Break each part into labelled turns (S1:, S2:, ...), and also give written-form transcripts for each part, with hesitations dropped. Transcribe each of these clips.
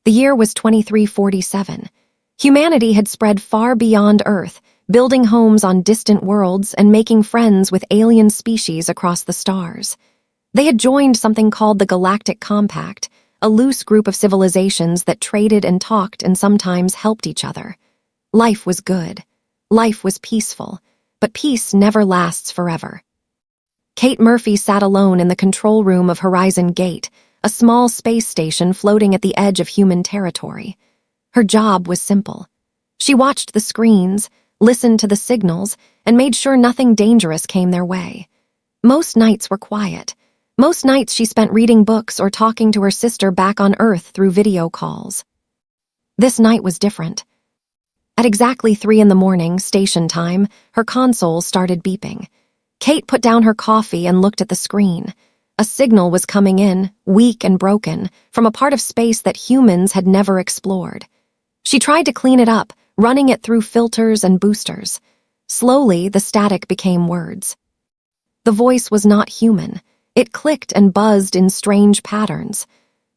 S1: The year was 2347. Humanity had spread far beyond Earth, building homes on distant worlds and making friends with alien species across the stars. They had joined something called the Galactic Compact, a loose group of civilizations that traded and talked and sometimes helped each other. Life was good. Life was peaceful. But peace never lasts forever. Kate Murphy sat alone in the control room of Horizon Gate, a small space station floating at the edge of human territory. Her job was simple. She watched the screens, listened to the signals, and made sure nothing dangerous came their way. Most nights were quiet. Most nights she spent reading books or talking to her sister back on Earth through video calls. This night was different. At exactly 3 a.m, station time, her console started beeping. Kate put down her coffee and looked at the screen. A signal was coming in, weak and broken, from a part of space that humans had never explored. She tried to clean it up, running it through filters and boosters. Slowly, the static became words. The voice was not human. It clicked and buzzed in strange patterns.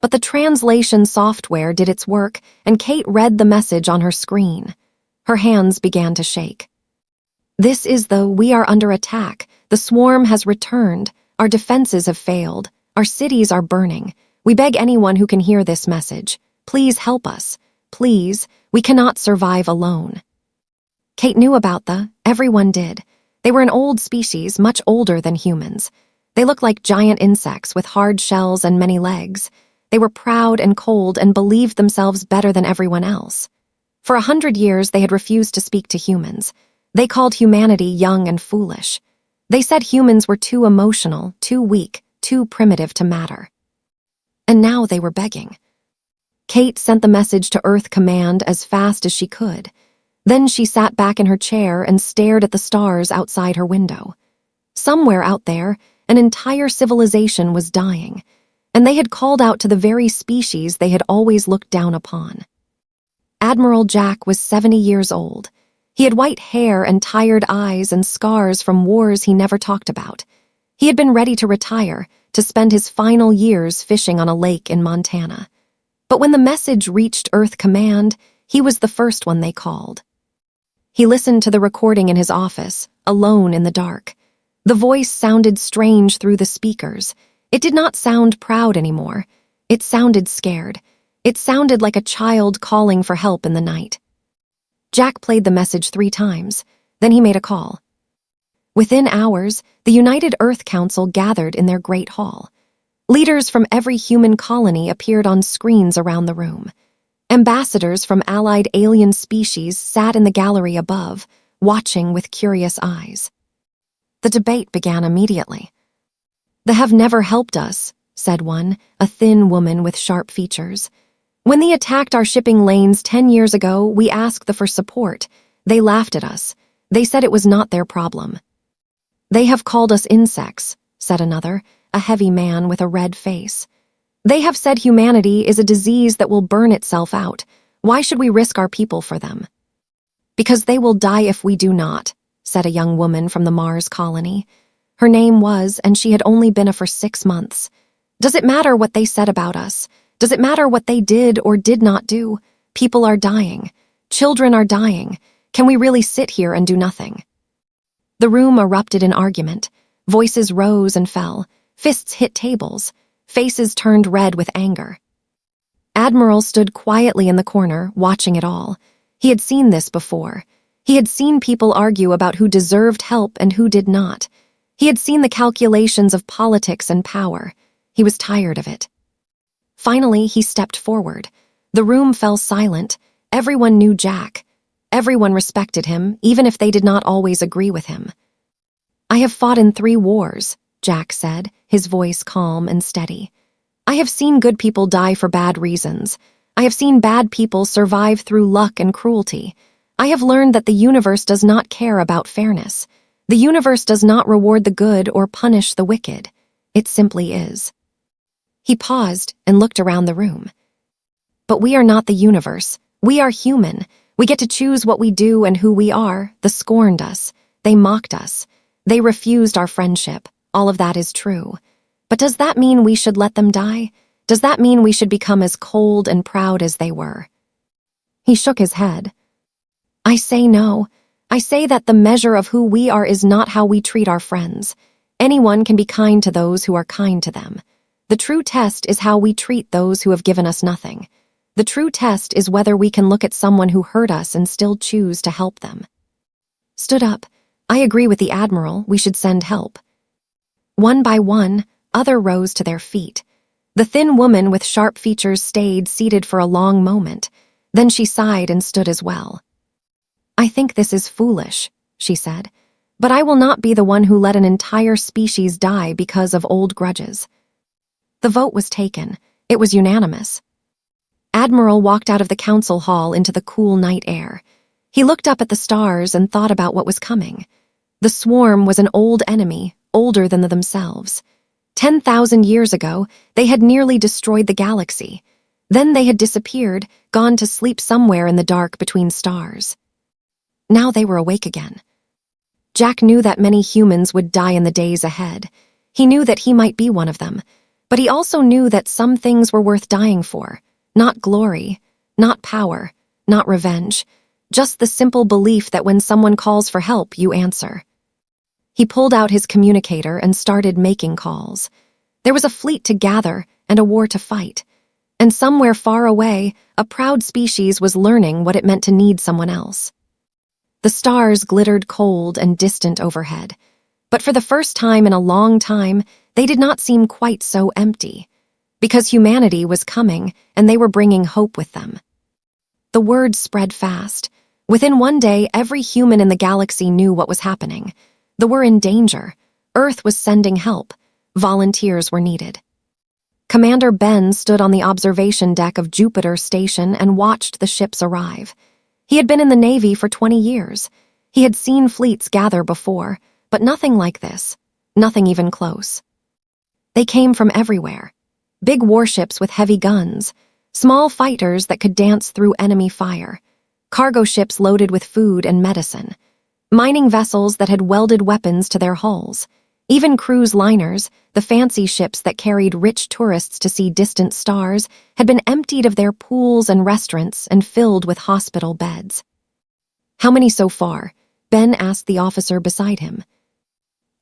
S1: But the translation software did its work, and Kate read the message on her screen. Her hands began to shake. "This is the 'We are under attack. The swarm has returned. Our defenses have failed. Our cities are burning. We beg anyone who can hear this message. Please help us. Please, we cannot survive alone." Kate knew about everyone did. They were an old species, much older than humans. They looked like giant insects with hard shells and many legs. They were proud and cold and believed themselves better than everyone else. For 100 years, they had refused to speak to humans. They called humanity young and foolish. They said humans were too emotional, too weak, too primitive to matter. And now they were begging. Kate sent the message to Earth Command as fast as she could. Then she sat back in her chair and stared at the stars outside her window. Somewhere out there, an entire civilization was dying, and they had called out to the very species they had always looked down upon. Admiral Jack was 70 years old. He had white hair and tired eyes and scars from wars he never talked about. He had been ready to retire, to spend his final years fishing on a lake in Montana. But when the message reached Earth Command, he was the first one they called. He listened to the recording in his office, alone in the dark. The voice sounded strange through the speakers. It did not sound proud anymore. It sounded scared. It sounded like a child calling for help in the night. Jack played the message 3 times. Then he made a call. Within hours, the United Earth Council gathered in their great hall. Leaders from every human colony appeared on screens around the room. Ambassadors from allied alien species sat in the gallery above, watching with curious eyes. The debate began immediately. "They have never helped us," said one, a thin woman with sharp features. "When they attacked our shipping lanes 10 years ago, we asked them for support. They laughed at us. They said it was not their problem." "They have called us insects," said another, a heavy man with a red face. "They have said humanity is a disease that will burn itself out. Why should we risk our people for them?" "Because they will die if we do not," said a young woman from the Mars colony. Her name was, and she had only been for 6 months. "Does it matter what they said about us? Does it matter what they did or did not do? People are dying. Children are dying. Can we really sit here and do nothing?" The room erupted in argument. Voices rose and fell. Fists hit tables. Faces turned red with anger. Admiral stood quietly in the corner, watching it all. He had seen this before. He had seen people argue about who deserved help and who did not. He had seen the calculations of politics and power. He was tired of it. Finally, he stepped forward. The room fell silent. Everyone knew Jack. Everyone respected him, even if they did not always agree with him. "I have fought in 3 wars, Jack said, his voice calm and steady. "I have seen good people die for bad reasons. I have seen bad people survive through luck and cruelty. I have learned that the universe does not care about fairness. The universe does not reward the good or punish the wicked. It simply is." He paused and looked around the room. "But we are not the universe. We are human. We get to choose what we do and who we are. They scorned us. They mocked us. They refused our friendship. All of that is true. But does that mean we should let them die? Does that mean we should become as cold and proud as they were? He shook his head. I say no. I say that the measure of who we are is not how we treat our friends. Anyone can be kind to those who are kind to them. The true test is how we treat those who have given us nothing. The true test is whether we can look at someone who hurt us and still choose to help them. Stood up. I agree with the Admiral, we should send help. One by one, others rose to their feet. The thin woman with sharp features stayed seated for a long moment. Then she sighed and stood as well. I think this is foolish, she said, but I will not be the one who let an entire species die because of old grudges. The vote was taken. It was unanimous. Admiral walked out of the council hall into the cool night air. He looked up at the stars and thought about what was coming. The swarm was an old enemy, older than themselves. 10,000 years ago, they had nearly destroyed the galaxy. Then they had disappeared, gone to sleep somewhere in the dark between stars. Now they were awake again. Jack knew that many humans would die in the days ahead. He knew that he might be one of them, but he also knew that some things were worth dying for. Not glory, not power, not revenge, just the simple belief that when someone calls for help, you answer. He pulled out his communicator and started making calls. There was a fleet to gather and a war to fight. And somewhere far away, a proud species was learning what it meant to need someone else. The stars glittered cold and distant overhead, but for the first time in a long time, they did not seem quite so empty, because humanity was coming and they were bringing hope with them. The word spread fast. Within one day, every human in the galaxy knew what was happening. They were in danger. Earth was sending help. Volunteers were needed. Commander Ben stood on the observation deck of Jupiter Station and watched the ships arrive. He had been in the Navy for 20 years. He had seen fleets gather before, but nothing like this. Nothing even close. They came from everywhere. Big warships with heavy guns, small fighters that could dance through enemy fire, cargo ships loaded with food and medicine, mining vessels that had welded weapons to their hulls, even cruise liners, the fancy ships that carried rich tourists to see distant stars, had been emptied of their pools and restaurants and filled with hospital beds. How many so far? Ben asked the officer beside him.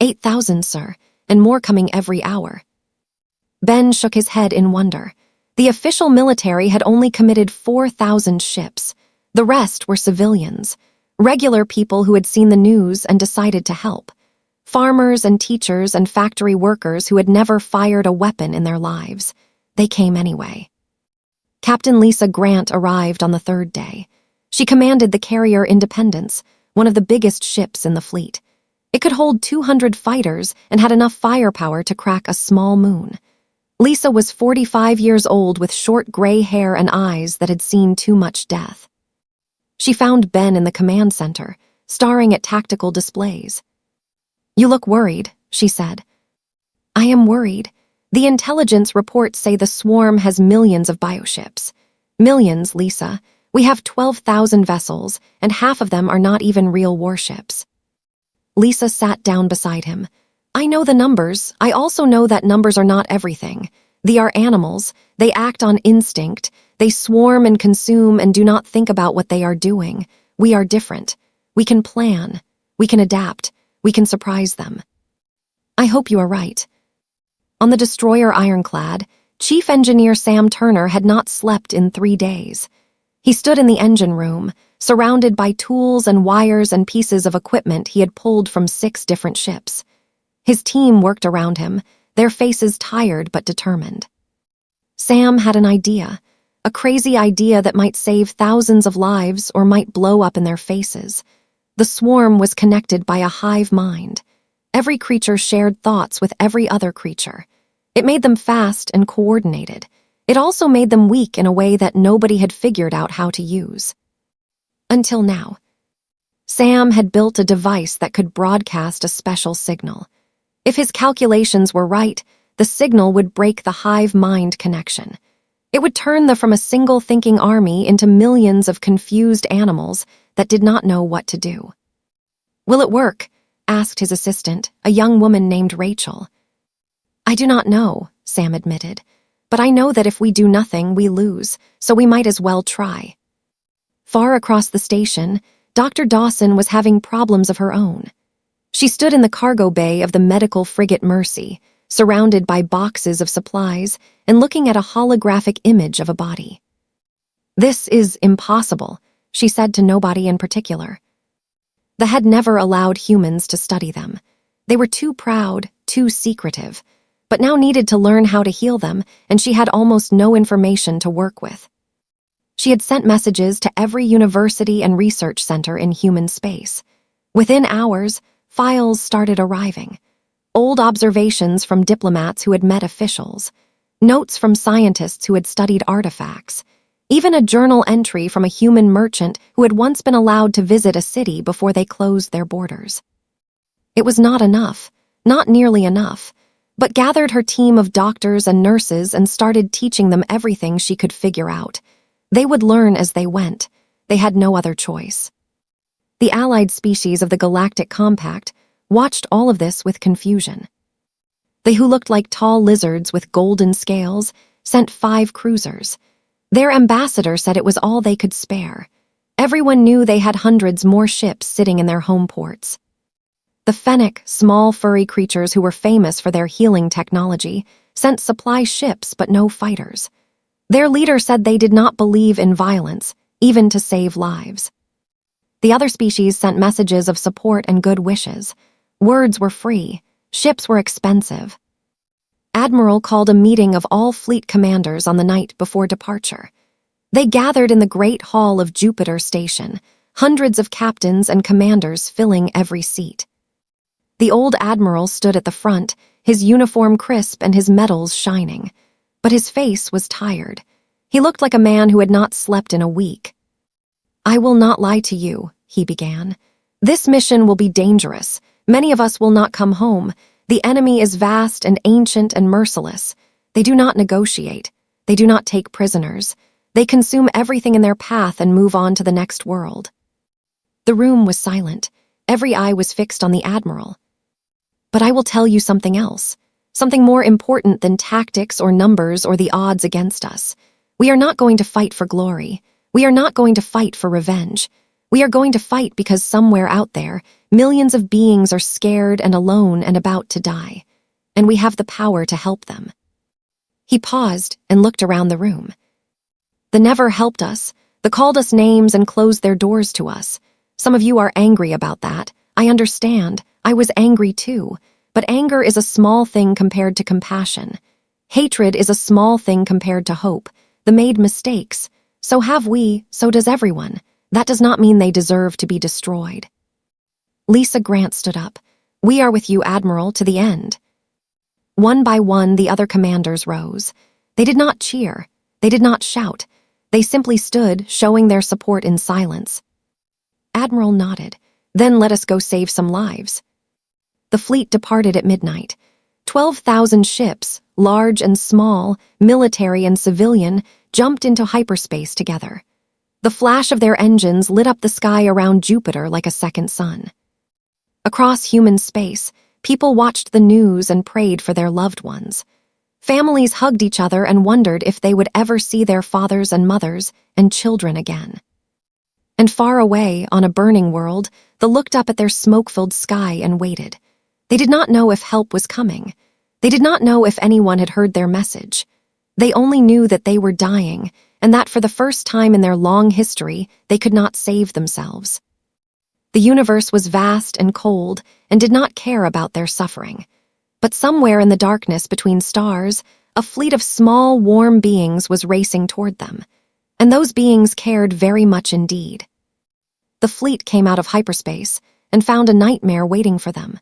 S1: 8,000, sir, and more coming every hour. Ben shook his head in wonder. The official military had only committed 4,000 ships. The rest were civilians, regular people who had seen the news and decided to help. Farmers and teachers and factory workers who had never fired a weapon in their lives. They came anyway. Captain Lisa Grant arrived on the third day. She commanded the carrier Independence, one of the biggest ships in the fleet. It could hold 200 fighters and had enough firepower to crack a small moon. Lisa was 45 years old with short gray hair and eyes that had seen too much death. She found Ben in the command center, staring at tactical displays. You look worried, she said. I am worried. The intelligence reports say the swarm has millions of bioships. Millions, Lisa. We have 12,000 vessels, and half of them are not even real warships. Lisa sat down beside him. I know the numbers. I also know that numbers are not everything. They are animals. They act on instinct. They swarm and consume and do not think about what they are doing. We are different. We can plan. We can adapt. We can surprise them. I hope you are right. On the destroyer Ironclad, Chief Engineer Sam Turner had not slept in 3 days. He stood in the engine room, surrounded by tools and wires and pieces of equipment he had pulled from 6 different ships. His team worked around him, their faces tired but determined. Sam had an idea, a crazy idea that might save thousands of lives or might blow up in their faces. The swarm was connected by a hive mind. Every creature shared thoughts with every other creature. It made them fast and coordinated. It also made them weak in a way that nobody had figured out how to use. Until now. Sam had built a device that could broadcast a special signal. If his calculations were right, the signal would break the hive-mind connection. It would turn them from a single thinking army into millions of confused animals that did not know what to do. Will it work? Asked his assistant, a young woman named Rachel. I do not know, Sam admitted. But I know that if we do nothing, we lose, so we might as well try." Far across the station, Dr. Dawson was having problems of her own. She stood in the cargo bay of the medical frigate Mercy, surrounded by boxes of supplies and looking at a holographic image of a body. "This is impossible," she said to nobody in particular. The head never allowed humans to study them. They were too proud, too secretive, but now needed to learn how to heal them, and she had almost no information to work with. She had sent messages to every university and research center in human space. Within hours, files started arriving. Old observations from diplomats who had met officials, notes from scientists who had studied artifacts, even a journal entry from a human merchant who had once been allowed to visit a city before they closed their borders. It was not enough, not nearly enough, but gathered her team of doctors and nurses and started teaching them everything she could figure out. They would learn as they went. They had no other choice. The allied species of the Galactic Compact watched all of this with confusion. They who looked like tall lizards with golden scales sent 5 cruisers. Their ambassador said it was all they could spare. Everyone knew they had hundreds more ships sitting in their home ports. The Fennec, small furry creatures who were famous for their healing technology, sent supply ships but no fighters. Their leader said they did not believe in violence, even to save lives. The other species sent messages of support and good wishes. Words were free, ships were expensive. Admiral called a meeting of all fleet commanders on the night before departure. They gathered in the Great Hall of Jupiter Station, hundreds of captains and commanders filling every seat. The old admiral stood at the front, his uniform crisp and his medals shining. But his face was tired. He looked like a man who had not slept in a week. "I will not lie to you," he began. "This mission will be dangerous. Many of us will not come home. The enemy is vast and ancient and merciless. They do not negotiate. They do not take prisoners. They consume everything in their path and move on to the next world." The room was silent. Every eye was fixed on the admiral. "But I will tell you something else. Something more important than tactics or numbers or the odds against us. We are not going to fight for glory. We are not going to fight for revenge. We are going to fight because somewhere out there, millions of beings are scared and alone and about to die. And we have the power to help them." He paused and looked around the room. "The never helped us. The called us names and closed their doors to us. Some of you are angry about that. I understand. I was angry too. But anger is a small thing compared to compassion. Hatred is a small thing compared to hope. They made mistakes. So have we, so does everyone. That does not mean they deserve to be destroyed." Lisa Grant stood up. "We are with you, Admiral, to the end." One by one, the other commanders rose. They did not cheer. They did not shout. They simply stood, showing their support in silence. Admiral nodded. "Then let us go save some lives." The fleet departed at midnight. 12,000 ships, large and small, military and civilian, jumped into hyperspace together. The flash of their engines lit up the sky around Jupiter like a second sun. Across human space, people watched the news and prayed for their loved ones. Families hugged each other and wondered if they would ever see their fathers and mothers and children again. And far away, on a burning world, they looked up at their smoke-filled sky and waited. They did not know if help was coming. They did not know if anyone had heard their message. They only knew that they were dying, and that for the first time in their long history, they could not save themselves. The universe was vast and cold and did not care about their suffering. But somewhere in the darkness between stars, a fleet of small, warm beings was racing toward them. And those beings cared very much indeed. The fleet came out of hyperspace and found a nightmare waiting for them.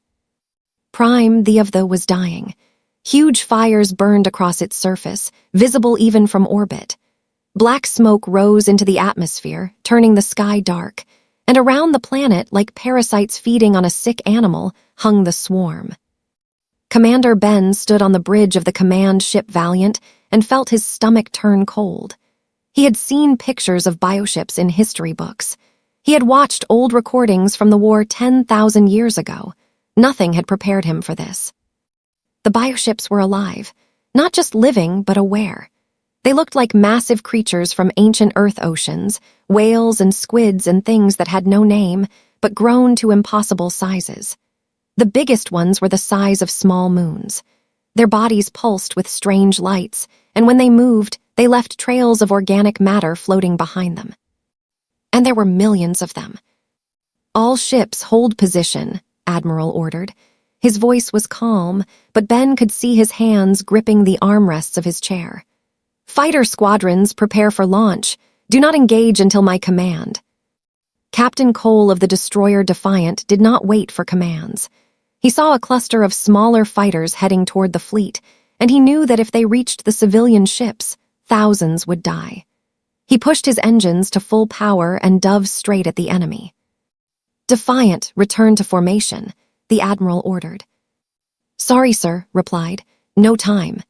S1: Prime, the of the, was dying. Huge fires burned across its surface, visible even from orbit. Black smoke rose into the atmosphere, turning the sky dark, and around the planet, like parasites feeding on a sick animal, hung the swarm. Commander Ben stood on the bridge of the command ship Valiant and felt his stomach turn cold. He had seen pictures of bioships in history books. He had watched old recordings from the war 10,000 years ago. Nothing had prepared him for this. The bioships were alive. Not just living, but aware. They looked like massive creatures from ancient Earth oceans, whales and squids and things that had no name, but grown to impossible sizes. The biggest ones were the size of small moons. Their bodies pulsed with strange lights, and when they moved, they left trails of organic matter floating behind them. And there were millions of them. "All ships hold position," Admiral ordered. His voice was calm, but Ben could see his hands gripping the armrests of his chair. "Fighter squadrons, prepare for launch. Do not engage until my command." Captain Cole of the destroyer Defiant did not wait for commands. He saw a cluster of smaller fighters heading toward the fleet, and he knew that if they reached the civilian ships, thousands would die. He pushed his engines to full power and dove straight at the enemy. "Defiant, return to formation," the Admiral ordered. "Sorry, sir," replied. "No time."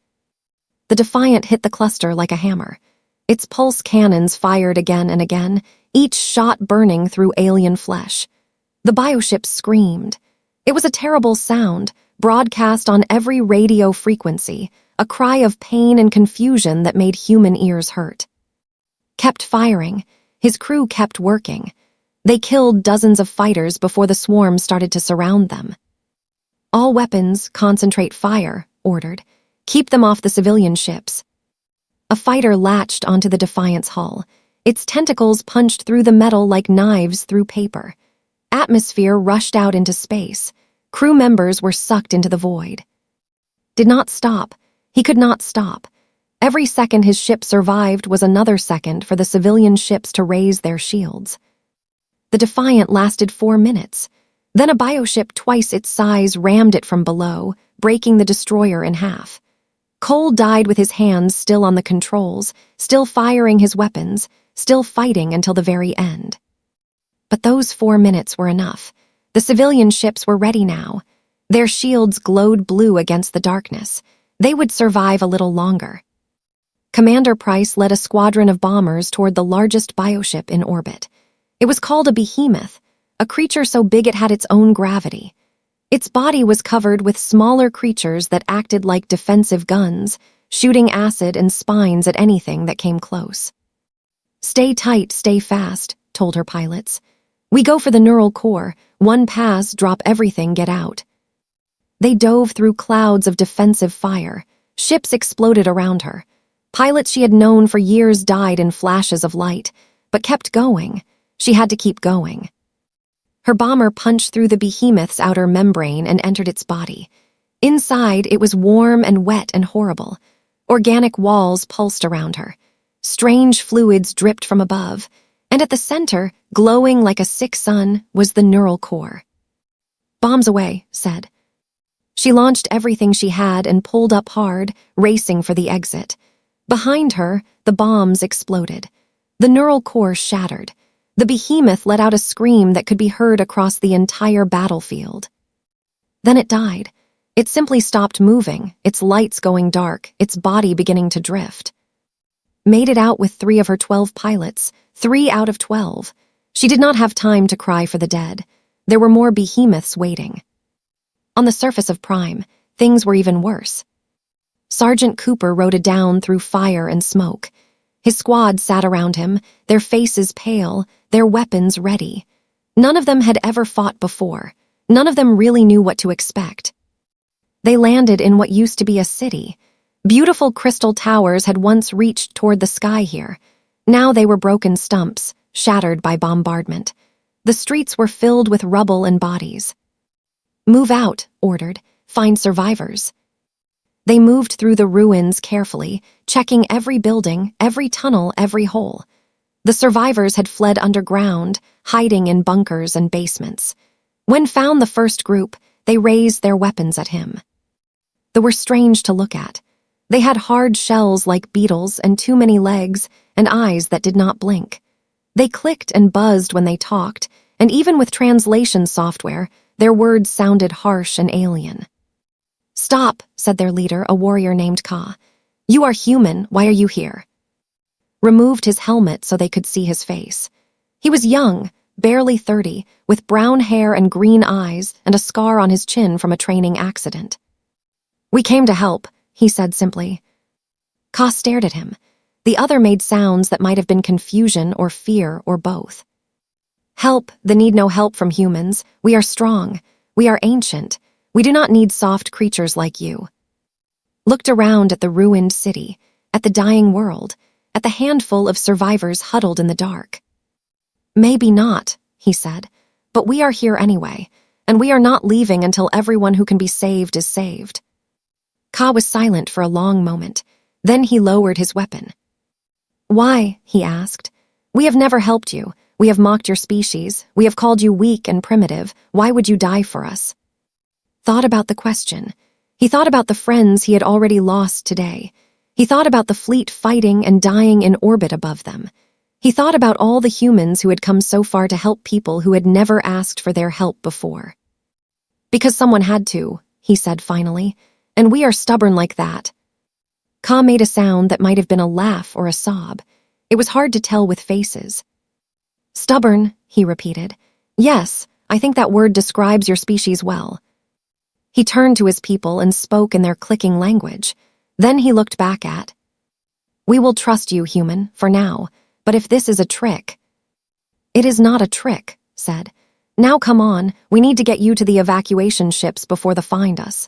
S1: The Defiant hit the cluster like a hammer. Its pulse cannons fired again and again, each shot burning through alien flesh. The bioships screamed. It was a terrible sound, broadcast on every radio frequency, a cry of pain and confusion that made human ears hurt. Kept firing. His crew kept working. They killed dozens of fighters before the swarm started to surround them. "All weapons, concentrate fire," ordered. "Keep them off the civilian ships." A fighter latched onto the Defiant's hull. Its tentacles punched through the metal like knives through paper. Atmosphere rushed out into space. Crew members were sucked into the void. Did not stop. He could not stop. Every second his ship survived was another second for the civilian ships to raise their shields. The Defiant lasted 4 minutes. Then a bioship twice its size rammed it from below, breaking the destroyer in half. Cole died with his hands still on the controls, still firing his weapons, still fighting until the very end. But those 4 minutes were enough. The civilian ships were ready now. Their shields glowed blue against the darkness. They would survive a little longer. Commander Price led a squadron of bombers toward the largest bioship in orbit. It was called a behemoth, a creature so big it had its own gravity. Its body was covered with smaller creatures that acted like defensive guns, shooting acid and spines at anything that came close. "Stay tight, stay fast," told her pilots. "We go for the neural core. One pass, drop everything, get out." They dove through clouds of defensive fire. Ships exploded around her. Pilots she had known for years died in flashes of light, but kept going. She had to keep going. Her bomber punched through the behemoth's outer membrane and entered its body. Inside, it was warm and wet and horrible. Organic walls pulsed around her. Strange fluids dripped from above, and at the center, glowing like a sick sun, was the neural core. "Bombs away," said. She launched everything she had and pulled up hard, racing for the exit. Behind her, the bombs exploded. The neural core shattered. The behemoth let out a scream that could be heard across the entire battlefield. Then it died. It simply stopped moving, its lights going dark, its body beginning to drift. Made it out with 3 of her 12 pilots, 3 out of 12. She did not have time to cry for the dead. There were more behemoths waiting. On the surface of Prime, things were even worse. Sergeant Cooper rode down through fire and smoke. His squad sat around him, their faces pale, their weapons ready. None of them had ever fought before. None of them really knew what to expect. They landed in what used to be a city. Beautiful crystal towers had once reached toward the sky here. Now they were broken stumps, shattered by bombardment. The streets were filled with rubble and bodies. "Move out," ordered. "Find survivors." They moved through the ruins carefully, checking every building, every tunnel, every hole. The survivors had fled underground, hiding in bunkers and basements. When found the first group, they raised their weapons at him. They were strange to look at. They had hard shells like beetles and too many legs and eyes that did not blink. They clicked and buzzed when they talked, and even with translation software, their words sounded harsh and alien. "Stop," said their leader, a warrior named Ka. "You are human, why are you here?" Removed his helmet so they could see his face. He was young, barely 30, with brown hair and green eyes and a scar on his chin from a training accident. "We came to help," he said simply. Ka stared at him. The other made sounds that might have been confusion or fear or both. Help, they need no help from humans. We are strong. We are ancient. We do not need soft creatures like you. Looked around at the ruined city, at the dying world, at the handful of survivors huddled in the dark. Maybe not, he said, but we are here anyway, and we are not leaving until everyone who can be saved is saved. Ka was silent for a long moment. Then he lowered his weapon. Why? He asked. We have never helped you. We have mocked your species. We have called you weak and primitive. Why would you die for us? Thought about the question. He thought about the friends he had already lost today. He thought about the fleet fighting and dying in orbit above them. He thought about all the humans who had come so far to help people who had never asked for their help before. Because someone had to, he said finally, and we are stubborn like that. Ka made a sound that might have been a laugh or a sob. It was hard to tell with faces. Stubborn, he repeated. Yes, I think that word describes your species well. He turned to his people and spoke in their clicking language. Then he looked back at. We will trust you, human, for now, but if this is a trick. It is not a trick, said. Now come on, we need to get you to the evacuation ships before they find us.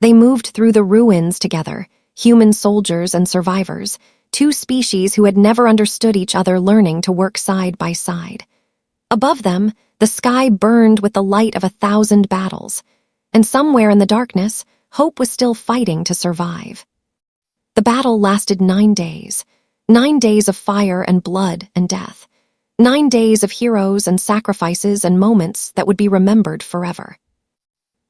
S1: They moved through the ruins together, human soldiers and survivors, two species who had never understood each other learning to work side by side. Above them, the sky burned with the light of 1,000 battles, and somewhere in the darkness, hope was still fighting to survive. The battle lasted 9 days, 9 days of fire and blood and death, 9 days of heroes and sacrifices and moments that would be remembered forever.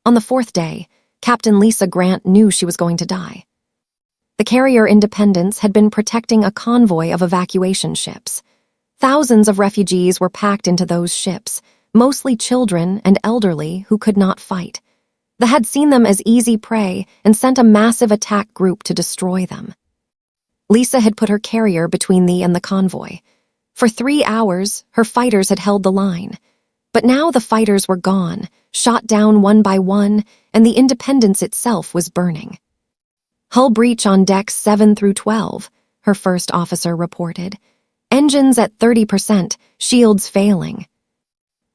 S1: On the 4th day, Captain Lisa Grant knew she was going to die. The carrier Independence had been protecting a convoy of evacuation ships. Thousands of refugees were packed into those ships, mostly children and elderly who could not fight. They had seen them as easy prey and sent a massive attack group to destroy them. Lisa had put her carrier between and the convoy. For 3 hours, her fighters had held the line. But now the fighters were gone, shot down one by one, and the Independence itself was burning. Hull breach on decks 7 through 12, her first officer reported. Engines at 30%, shields failing.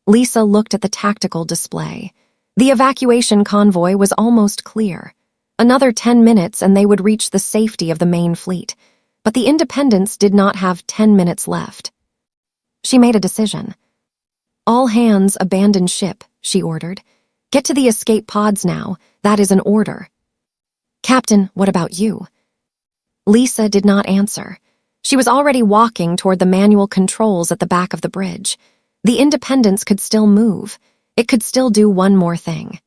S1: Lisa looked at the tactical display. The evacuation convoy was almost clear. Another 10 minutes and they would reach the safety of the main fleet. But the Independence did not have 10 minutes left. She made a decision. All hands abandon ship, she ordered. Get to the escape pods now. That is an order. Captain, what about you? Lisa did not answer. She was already walking toward the manual controls at the back of the bridge. The Independence could still move. It could still do one more thing.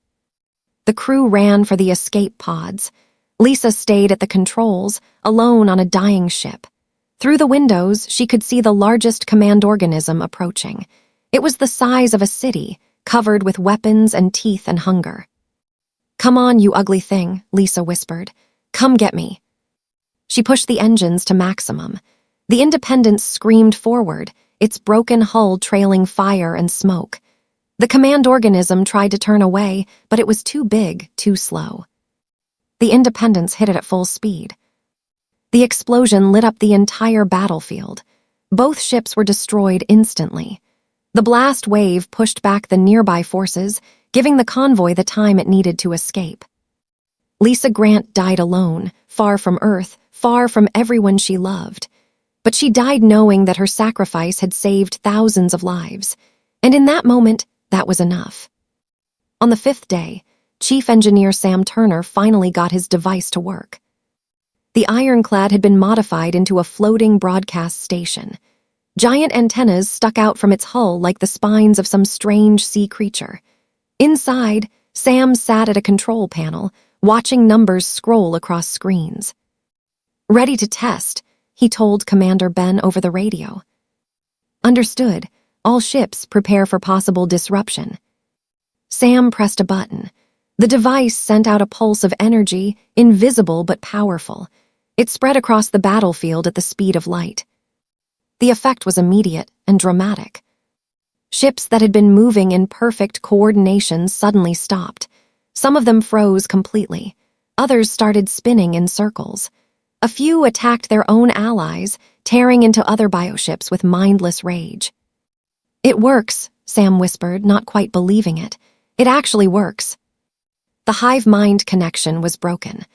S1: The crew ran for the escape pods. Lisa stayed at the controls, alone on a dying ship. Through the windows, she could see the largest command organism approaching. It was the size of a city, covered with weapons and teeth and hunger. Come on, you ugly thing, Lisa whispered. Come get me. She pushed the engines to maximum. The Independence screamed forward, its broken hull trailing fire and smoke. The command organism tried to turn away, but it was too big, too slow. The Independence hit it at full speed. The explosion lit up the entire battlefield. Both ships were destroyed instantly. The blast wave pushed back the nearby forces, giving the convoy the time it needed to escape. Lisa Grant died alone, far from Earth, far from everyone she loved. But she died knowing that her sacrifice had saved thousands of lives, and in that moment, that was enough. On the 5th day, Chief Engineer Sam Turner finally got his device to work. The ironclad had been modified into a floating broadcast station. Giant antennas stuck out from its hull like the spines of some strange sea creature. Inside, Sam sat at a control panel, watching numbers scroll across screens. Ready to test, he told Commander Ben over the radio. Understood. All ships prepare for possible disruption. Sam pressed a button. The device sent out a pulse of energy, invisible but powerful. It spread across the battlefield at the speed of light. The effect was immediate and dramatic. Ships that had been moving in perfect coordination suddenly stopped. Some of them froze completely. Others started spinning in circles. A few attacked their own allies, tearing into other bioships with mindless rage. "It works," Sam whispered, not quite believing it. "It actually works." The hive-mind connection was broken.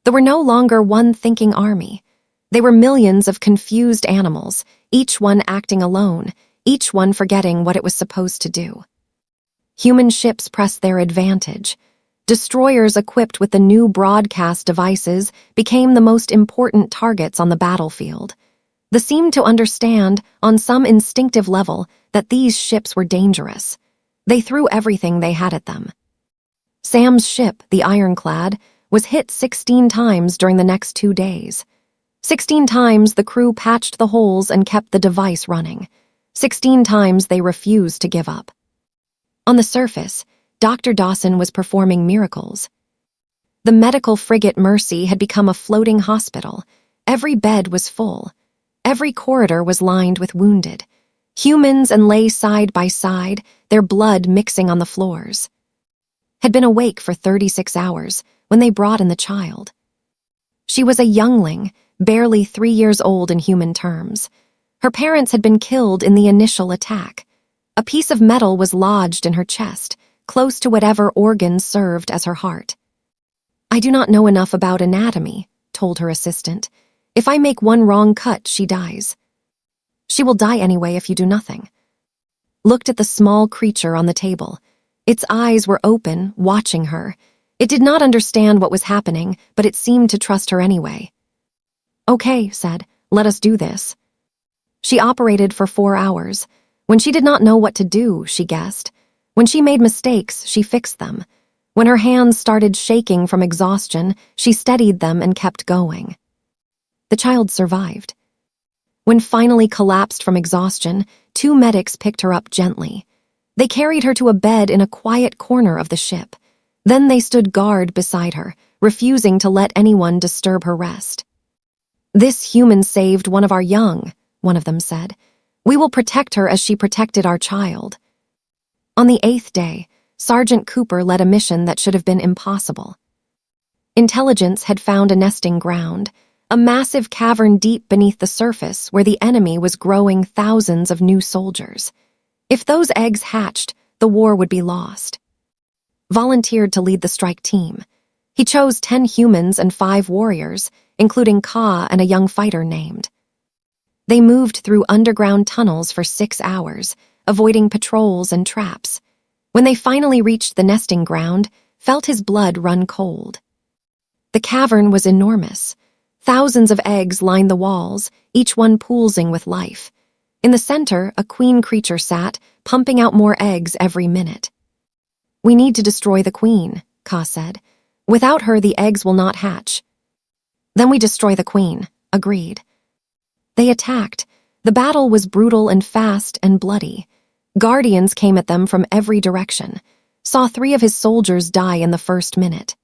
S1: There were no longer one thinking army. They were millions of confused animals, each one acting alone, each one forgetting what it was supposed to do. Human ships pressed their advantage. Destroyers equipped with the new broadcast devices became the most important targets on the battlefield. They seemed to understand, on some instinctive level, that these ships were dangerous. They threw everything they had at them. Sam's ship, the Ironclad, was hit 16 times during the next 2 days. 16 times the crew patched the holes and kept the device running. 16 times they refused to give up. On the surface, Dr. Dawson was performing miracles. The medical frigate Mercy had become a floating hospital. Every bed was full. Every corridor was lined with wounded. Humans and lay side by side, their blood mixing on the floors. Had been awake for 36 hours when they brought in the child. She was a youngling, barely 3 years old in human terms. Her parents had been killed in the initial attack. A piece of metal was lodged in her chest, close to whatever organ served as her heart. "I do not know enough about anatomy," told her assistant. "If I make one wrong cut, she dies." "She will die anyway if you do nothing." Looked at the small creature on the table. Its eyes were open, watching her. It did not understand what was happening, but it seemed to trust her anyway. "Okay," said, "let us do this." She operated for 4 hours. When she did not know what to do, she guessed. When she made mistakes, she fixed them. When her hands started shaking from exhaustion, she steadied them and kept going. The child survived. When finally collapsed from exhaustion, 2 medics picked her up gently. They carried her to a bed in a quiet corner of the ship. Then they stood guard beside her, refusing to let anyone disturb her rest. "This human saved one of our young," one of them said. "We will protect her as she protected our child." On the 8th day, Sergeant Cooper led a mission that should have been impossible. Intelligence had found a nesting ground, a massive cavern deep beneath the surface where the enemy was growing thousands of new soldiers. If those eggs hatched, the war would be lost. Volunteered to lead the strike team. He chose 10 humans and 5 warriors, including Ka and a young fighter named. They moved through underground tunnels for 6 hours, avoiding patrols and traps. When they finally reached the nesting ground, felt his blood run cold. The cavern was enormous. Thousands of eggs lined the walls, each one pulsing with life. In the center, a queen creature sat, pumping out more eggs every minute. "We need to destroy the queen," Ka said. "Without her, the eggs will not hatch." "Then we destroy the queen," agreed. They attacked. The battle was brutal and fast and bloody. Guardians came at them from every direction. Saw 3 of his soldiers die in the first minute.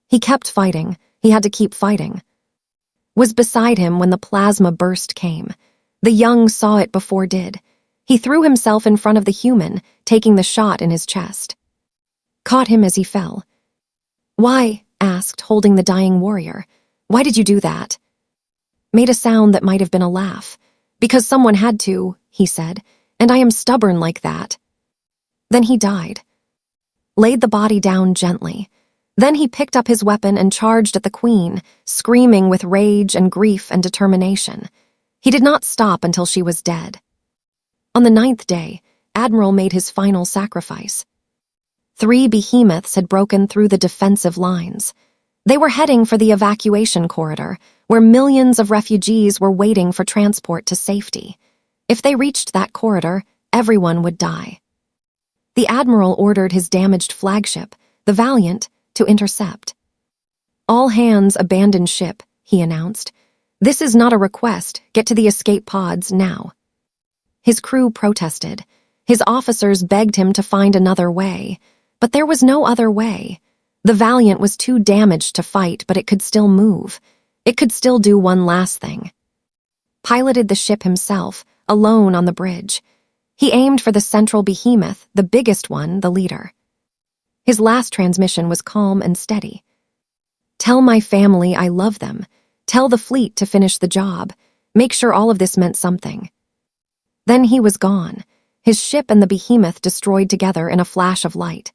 S1: He kept fighting. He had to keep fighting. Was beside him when the plasma burst came. The young saw it before did. He threw himself in front of the human, taking the shot in his chest. Caught him as he fell. "Why?" asked, holding the dying warrior. "Why did you do that?" Made a sound that might have been a laugh. "Because someone had to," he said, "and I am stubborn like that." Then he died. Laid the body down gently. Then he picked up his weapon and charged at the queen, screaming with rage and grief and determination. He did not stop until she was dead. On the 9th day, Admiral made his final sacrifice. 3 behemoths had broken through the defensive lines. They were heading for the evacuation corridor, where millions of refugees were waiting for transport to safety. If they reached that corridor, everyone would die. The Admiral ordered his damaged flagship, the Valiant, to intercept. "All hands abandon ship," he announced. "This is not a request. Get to the escape pods now." His crew protested. His officers begged him to find another way. But there was no other way. The Valiant was too damaged to fight, but it could still move. It could still do one last thing. Piloted the ship himself, alone on the bridge. He aimed for the central behemoth, the biggest one, the leader. His last transmission was calm and steady. Tell my family I love them. Tell the fleet to finish the job. Make sure all of this meant something. Then he was gone, his ship and the behemoth destroyed together in a flash of light.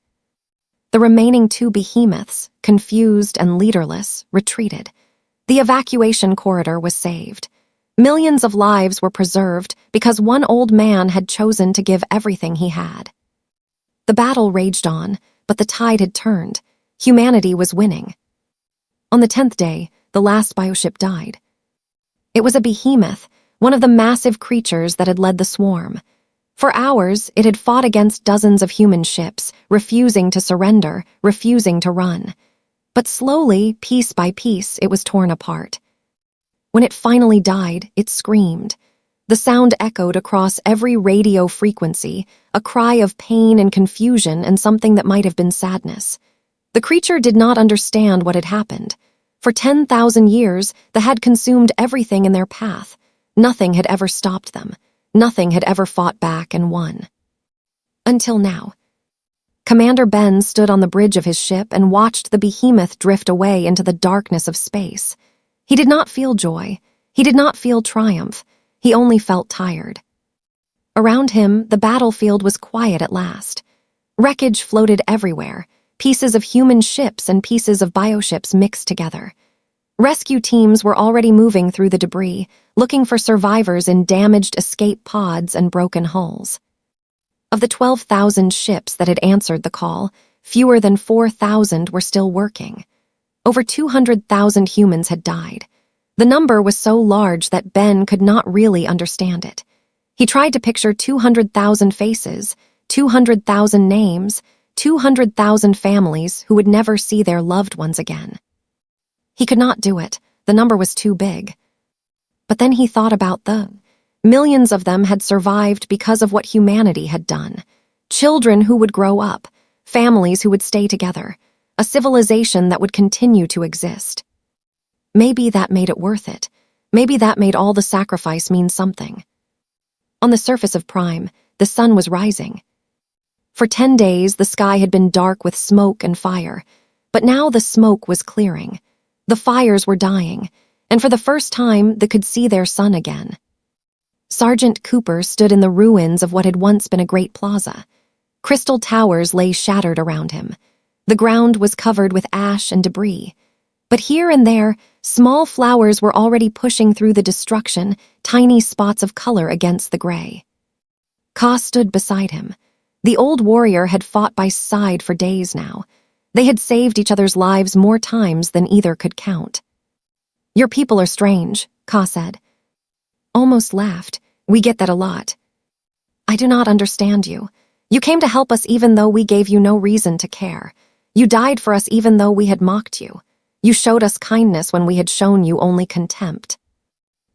S1: The remaining two behemoths, confused and leaderless, retreated. The evacuation corridor was saved. Millions of lives were preserved because one old man had chosen to give everything he had. The battle raged on, but the tide had turned. Humanity was winning. On the 10th day, the last bioship died. It was a behemoth, one of the massive creatures that had led the swarm. For hours, it had fought against dozens of human ships, refusing to surrender, refusing to run. But slowly, piece by piece, it was torn apart. When it finally died, it screamed. The sound echoed across every radio frequency, a cry of pain and confusion and something that might have been sadness. The creature did not understand what had happened. For 10,000 years, they had consumed everything in their path. Nothing had ever stopped them. Nothing had ever fought back and won. Until now. Commander Ben stood on the bridge of his ship and watched the behemoth drift away into the darkness of space. He did not feel joy. He did not feel triumph. He only felt tired. Around him, the battlefield was quiet at last. Wreckage floated everywhere, pieces of human ships and pieces of bioships mixed together. Rescue teams were already moving through the debris, looking for survivors in damaged escape pods and broken hulls. Of the 12,000 ships that had answered the call, fewer than 4,000 were still working. Over 200,000 humans had died. The number was so large that Ben could not really understand it. He tried to picture 200,000 faces, 200,000 names, 200,000 families who would never see their loved ones again. He could not do it. The number was too big. But then he thought about the millions of them had survived because of what humanity had done. Children who would grow up, families who would stay together, a civilization that would continue to exist. Maybe that made it worth it. Maybe that made all the sacrifice mean something. On the surface of Prime, the sun was rising. For 10 days, the sky had been dark with smoke and fire, but now the smoke was clearing. The fires were dying, and for the first time, they could see their sun again. Sergeant Cooper stood in the ruins of what had once been a great plaza. Crystal towers lay shattered around him. The ground was covered with ash and debris. But here and there, small flowers were already pushing through the destruction, tiny spots of color against the gray. Ka stood beside him. The old warrior had fought by his side for days now. They had saved each other's lives more times than either could count. "Your people are strange," Ka said. Almost laughed. "We get that a lot." "I do not understand you. You came to help us even though we gave you no reason to care. You died for us even though we had mocked you. You showed us kindness when we had shown you only contempt."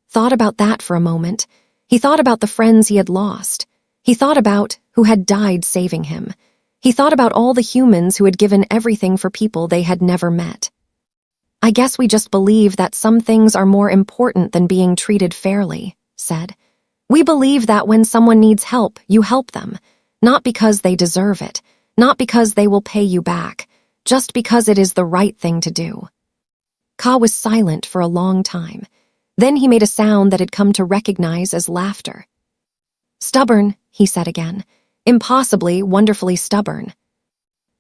S1: Thought about that for a moment. He thought about the friends he had lost. He thought about who had died saving him. He thought about all the humans who had given everything for people they had never met. "I guess we just believe that some things are more important than being treated fairly," said. "We believe that when someone needs help, you help them, not because they deserve it, not because they will pay you back, just because it is the right thing to do." Ka was silent for a long time. Then he made a sound that had come to recognize as laughter. "Stubborn," he said again. "Impossibly, wonderfully stubborn."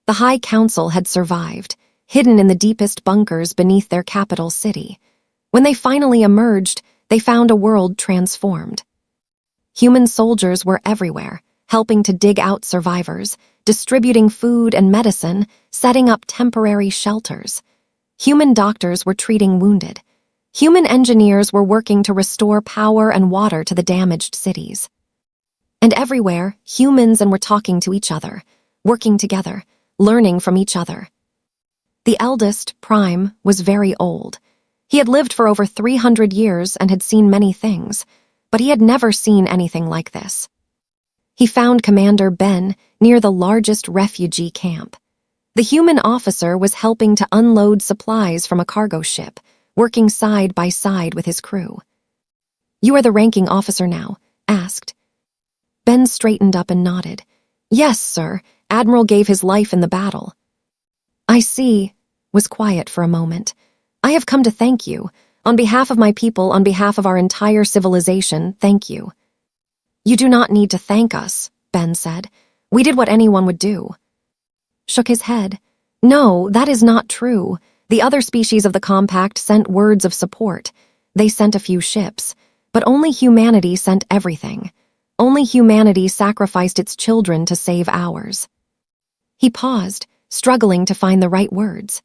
S1: The High Council had survived, hidden in the deepest bunkers beneath their capital city. When they finally emerged, they found a world transformed. Human soldiers were everywhere, helping to dig out survivors, distributing food and medicine, setting up temporary shelters. Human doctors were treating wounded. Human engineers were working to restore power and water to the damaged cities. And everywhere, humans were talking to each other, working together, learning from each other. The eldest, Prime, was very old. He had lived for over 300 years and had seen many things, but he had never seen anything like this. He found Commander Ben near the largest refugee camp. The human officer was helping to unload supplies from a cargo ship, working side by side with his crew. "You are the ranking officer now?" asked. Ben straightened up and nodded. "Yes, sir. Admiral gave his life in the battle." "I see," was quiet for a moment. I have come to thank you. On behalf of my people, on behalf of our entire civilization, thank you." "You do not need to thank us," Ben said. "We did what anyone would do." Shook his head. "No, that is not true. The other species of the compact sent words of support. They sent a few ships. But only humanity sent everything. Only humanity sacrificed its children to save ours." He paused, struggling to find the right words.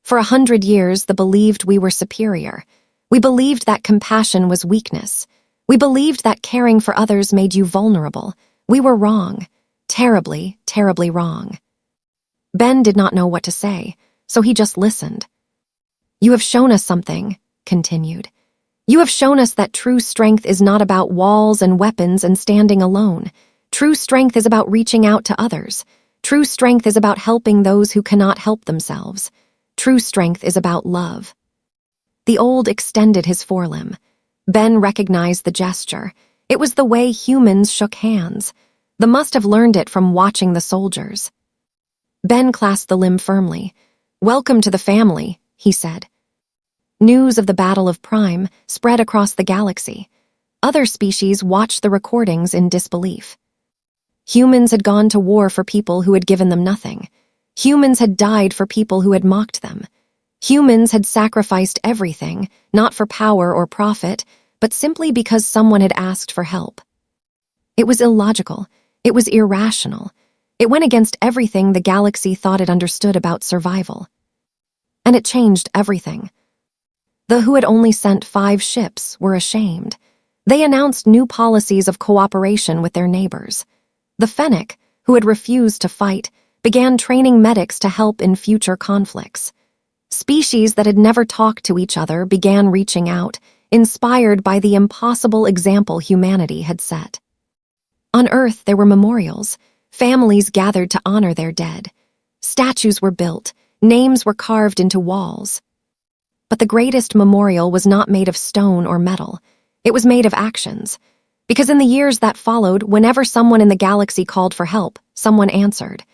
S1: "For 100 years, the believed we were superior. We believed that compassion was weakness. We believed that caring for others made you vulnerable. We were wrong. Terribly, terribly wrong." Ben did not know what to say, so he just listened. "You have shown us something," continued. "You have shown us that true strength is not about walls and weapons and standing alone. True strength is about reaching out to others. True strength is about helping those who cannot help themselves. True strength is about love." The old extended his forelimb. Ben recognized the gesture. It was the way humans shook hands. They must have learned it from watching the soldiers. Ben clasped the limb firmly. "Welcome to the family," he said. News of the Battle of Prime spread across the galaxy. Other species watched the recordings in disbelief. Humans had gone to war for people who had given them nothing. Humans had died for people who had mocked them. Humans had sacrificed everything, not for power or profit, but simply because someone had asked for help. It was illogical. It was irrational. It went against everything the galaxy thought it understood about survival. And it changed everything. The who had only sent 5 ships were ashamed. They announced new policies of cooperation with their neighbors. The Fennec, who had refused to fight, began training medics to help in future conflicts. Species that had never talked to each other began reaching out, inspired by the impossible example humanity had set. On Earth, there were memorials. Families gathered to honor their dead. Statues were built. Names were carved into walls. But the greatest memorial was not made of stone or metal. It was made of actions. Because in the years that followed, whenever someone in the galaxy called for help, someone answered.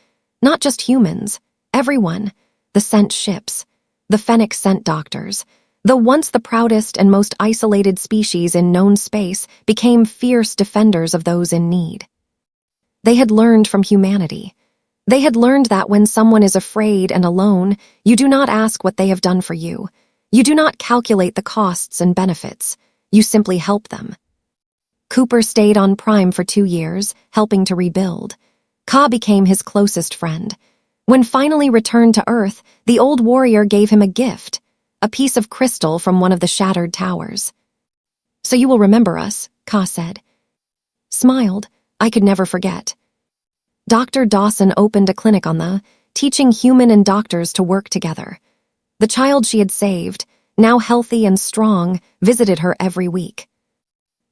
S1: Not just humans, everyone. The sent ships. The Fennec sent doctors. Though once the proudest and most isolated species in known space became fierce defenders of those in need. They had learned from humanity. They had learned that when someone is afraid and alone, you do not ask what they have done for you. You do not calculate the costs and benefits. You simply help them. Cooper stayed on Prime for 2 years, helping to rebuild. Ka became his closest friend. When finally returned to Earth, the old warrior gave him a gift, a piece of crystal from one of the shattered towers. "So you will remember us," Ka said. Smiled. "I could never forget." Dr. Dawson opened a clinic on the, teaching human and doctors to work together. The child she had saved, now healthy and strong, visited her every week.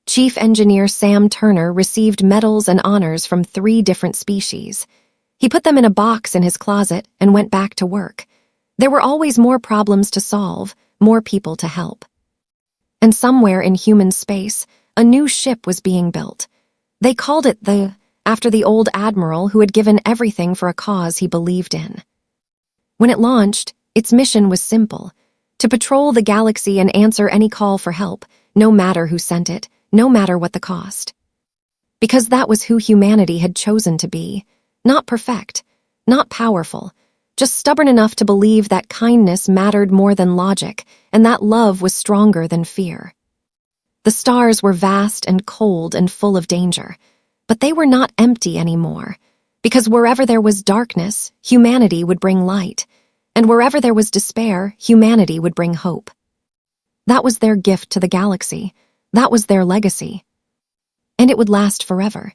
S1: Chief Engineer Sam Turner received medals and honors from 3 different species. He put them in a box in his closet and went back to work. There were always more problems to solve, more people to help. And somewhere in human space, a new ship was being built. They called it after the old admiral who had given everything for a cause he believed in. When it launched, its mission was simple: to patrol the galaxy and answer any call for help, no matter who sent it, no matter what the cost. Because that was who humanity had chosen to be. Not perfect, not powerful, just stubborn enough to believe that kindness mattered more than logic and that love was stronger than fear. The stars were vast and cold and full of danger, but they were not empty anymore, because wherever there was darkness, humanity would bring light, and wherever there was despair, humanity would bring hope. That was their gift to the galaxy. That was their legacy. And it would last forever.